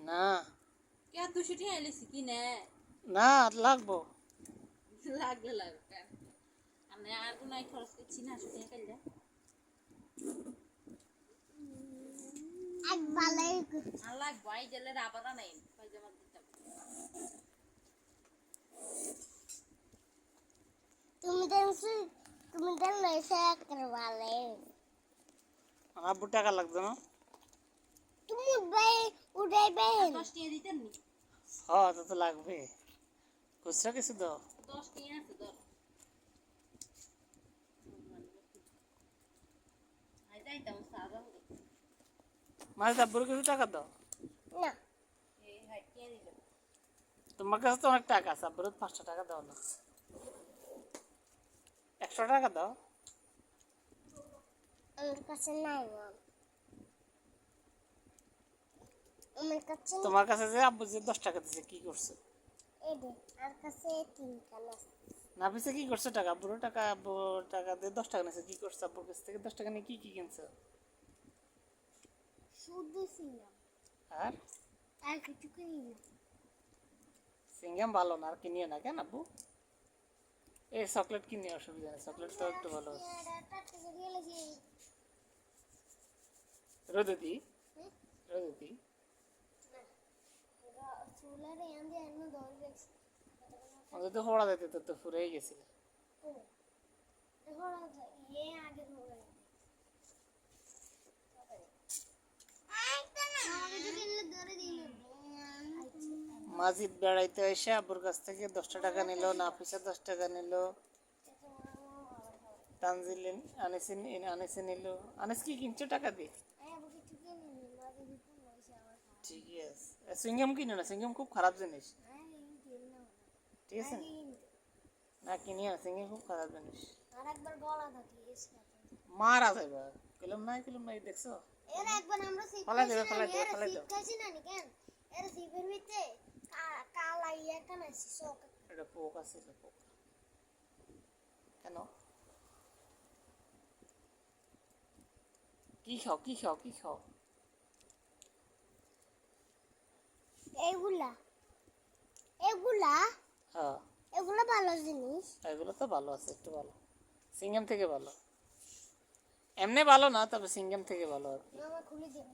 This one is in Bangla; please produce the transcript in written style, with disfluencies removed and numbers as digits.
না কে 200 টাকা এলেছি কি না না লাগবো লাগলে লাগবে আমি আর কোন খরচ করছি না শুধু কাইলা একবালাই আল্লাহ ভাই গেলে আবার নাই পায়জামা দিতাম তুমি দেন লইছে একবালাই আমার টাকা লাগবে না তুমি উড়াইবে 10 টাকা দিতেন নি হ্যাঁ তো লাগবে খুচরা কিছু দাও 10 টাকা আছে ধর আই যাইতাম সাজাম মাঝে তারপরে কিছু টাকা দাও না এই হাইটিয়া দিলাম তোমার কাছে তো অনেক টাকা আছে আব্বুর 500 টাকা দাও না 100 টাকা দাও আমার কাছে নাই মম আমার কাছে তোমার কাছে যে আব্বু যে 10 টাকা দিছে কি করছে এই দে আর কাছে 3 কানা না পিছে কি করছে টাকা আব্বুর টাকা দিয়ে 10 টাকা নিছে কি করছে আব্বুর কাছ থেকে 10 টাকা নিয়ে কি কিনছে শুধু সিঙ্গাম আর কিছু কিনি না সিঙ্গাম ভালো না আর কিনিও না কেন আব্বু এই চকলেট কিনে অসুবিধা নেই চকলেট তো একটু ভালো আছে রোদে দি চুলারে আন্দে এন্ন দল গেছে আমাদের তো ফোড়া দিতে তো ফুরেই গেছিল এখন আগে ধরে মাজিদ বেড়াইতে এসে আব্বুর কাছ থেকে 10 টাকা নিল নাফিসা 10 টাকা নিল তানজিলিন আনিসে নিল আনিস কি কিনছো টাকা দিয়ে ঠিকই আছে সিঙ্গাম কিনো না সিঙ্গাম খুব খারাপ জিনিস ঠিক আছে না কিনিও না সিঙ্গাম খুব খারাপ জিনিস মারা যাবে কিলম নাই দেখছো এর একবার আমরা ফলাই দাও শিখাইছি না কেন এর জিভের ভিতরে কালা ইয়া কেন আছে শোক এটা পোক আছে পোক কেন কি খাও এগুলা হ্যাঁ এগুলা ভালো জিনিস এগুলো তো ভালো আছে একটু ভালো সিঙ্গাম থেকে ভালো এমনি ভালো না তবে সিঙ্গাম থেকে ভালো আর কি মামা খুলে দেব